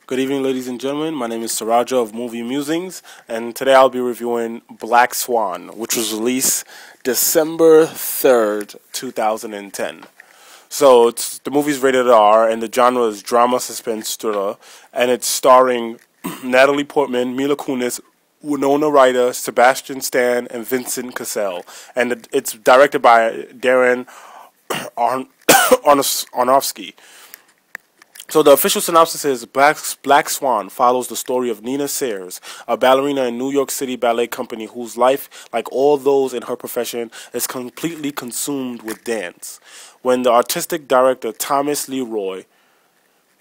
Good evening, ladies and gentlemen. My name is Surajo of Movie Musings, and today I'll be reviewing Black Swan, which was released December 3rd, 2010. So the movie's rated R, and the genre is drama, suspense, thriller, and it's starring Natalie Portman, Mila Kunis, Winona Ryder, Sebastian Stan, and Vincent Cassel. And it's directed by Darren Aronofsky. So the official synopsis is Black Swan follows the story of Nina Sayers, a ballerina in New York City ballet company whose life, like all those in her profession, is completely consumed with dance. When the artistic director Thomas Leroy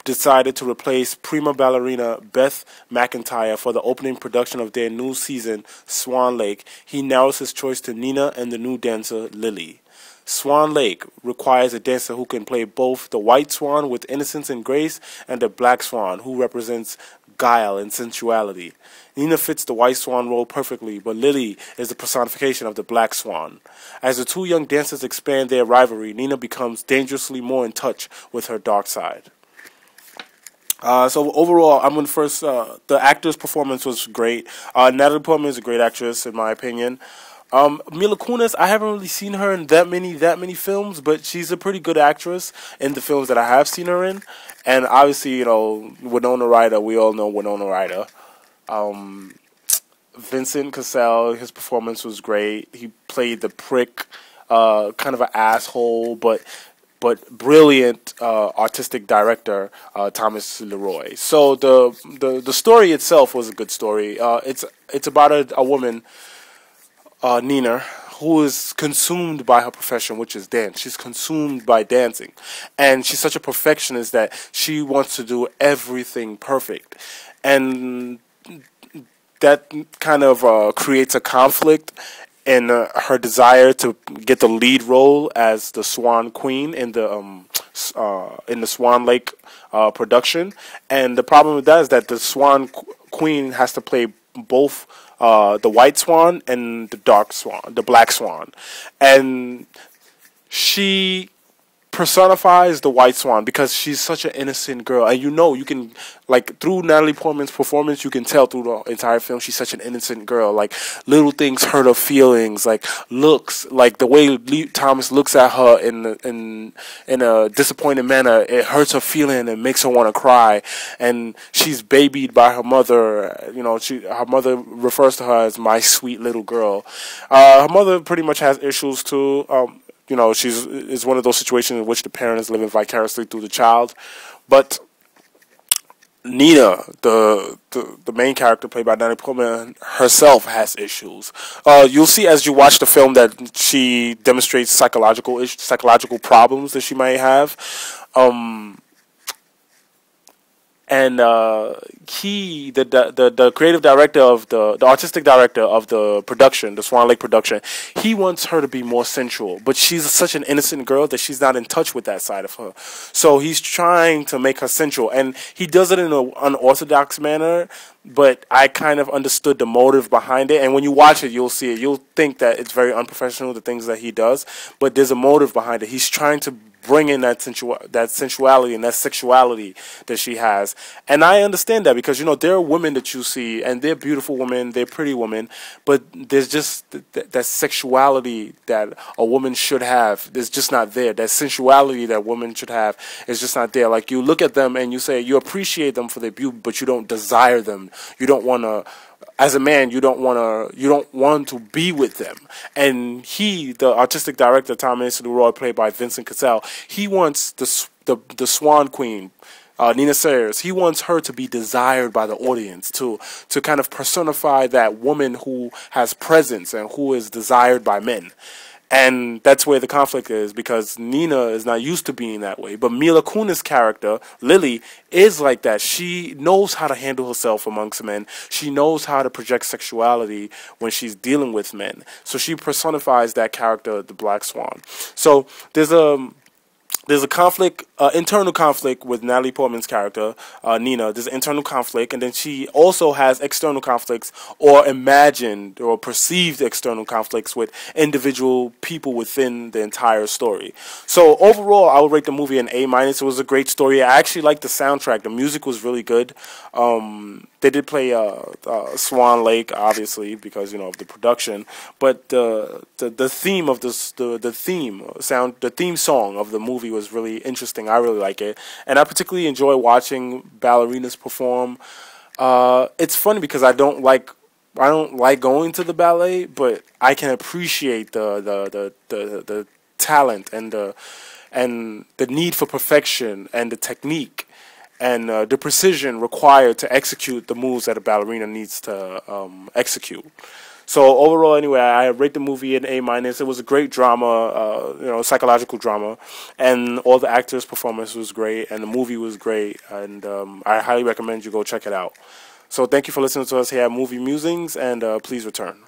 decided to replace prima ballerina Beth McIntyre for the opening production of their new season, Swan Lake, he narrows his choice to Nina and the new dancer, Lily. Swan Lake requires a dancer who can play both the white swan with innocence and grace and the black swan who represents guile and sensuality. Nina fits the white swan role perfectly, but Lily is the personification of the black swan. As the two young dancers expand their rivalry, Nina becomes dangerously more in touch with her dark side. So overall, I'm going to first, the actor's performance was great. Natalie Portman is a great actress, in my opinion. Mila Kunis, I haven't really seen her in that many films, but she's a pretty good actress in the films that I have seen her in. And obviously, Winona Ryder, we all know Winona Ryder. Vincent Cassel, his performance was great. He played the prick, kind of an asshole, but brilliant artistic director Thomas Leroy. So the story itself was a good story. It's about a woman, Nina, who is consumed by her profession, which is dance. She's consumed by dancing. And she's such a perfectionist that she wants to do everything perfect. And that kind of creates a conflict in her desire to get the lead role as the Swan Queen in the Swan Lake production. And the problem with that is that the Swan Queen has to play both the white swan and the black swan, and she personifies the white swan because she's such an innocent girl, and you can, like, through Natalie Portman's performance, you can tell through the entire film she's such an innocent girl. Like, little things hurt her feelings, like looks, like the way Thomas looks at her in a disappointed manner, it hurts her feeling and makes her want to cry. And she's babied by her mother. Her mother refers to her as my sweet little girl. Her mother pretty much has issues too. It's one of those situations in which the parent is living vicariously through the child. But Nina, the main character played by Natalie Portman, herself has issues. You'll see as you watch the film that she demonstrates psychological problems that she might have. And the creative director of the artistic director of the production, the Swan Lake production, he wants her to be more sensual, but she's such an innocent girl that she's not in touch with that side of her. So he's trying to make her sensual, and he does it in an unorthodox manner, but I kind of understood the motive behind it. And when you watch it, you'll see it. You'll think that it's very unprofessional, the things that he does, but there's a motive behind it. He's trying to bring in that sensuality and that sexuality that she has. And I understand that because, there are women that you see, and they're beautiful women, they're pretty women, but there's just that sexuality that a woman should have. It's just not there. That sensuality that women should have is just not there. Like, you look at them and you say you appreciate them for their beauty, but you don't desire them. You don't want to. As a man, you don't want to be with them. And the artistic director, Thomas Leroy, played by Vincent Cassel, he wants the Swan Queen, Nina Sayers, he wants her to be desired by the audience, to kind of personify that woman who has presence and who is desired by men. And that's where the conflict is, because Nina is not used to being that way. But Mila Kunis' character, Lily, is like that. She knows how to handle herself amongst men. She knows how to project sexuality when she's dealing with men. So she personifies that character, the Black Swan. So there's there's a conflict, internal conflict with Natalie Portman's character, Nina. There's an internal conflict, and then she also has external conflicts, or imagined or perceived external conflicts with individual people within the entire story. So overall, I would rate the movie an A minus. It was a great story. I actually liked the soundtrack. The music was really good. They did play Swan Lake, obviously, because of the production. But the theme of this, the theme song of the movie was really interesting. I really like it, and I particularly enjoy watching ballerinas perform. It's funny because I don't like going to the ballet, but I can appreciate the talent and the need for perfection and the technique and the precision required to execute the moves that a ballerina needs to execute. So overall, anyway, I rate the movie an A minus. It was a great drama, psychological drama, and all the actors' performance was great, and the movie was great, and I highly recommend you go check it out. So thank you for listening to us here at Movie Musings, and please return. Bye.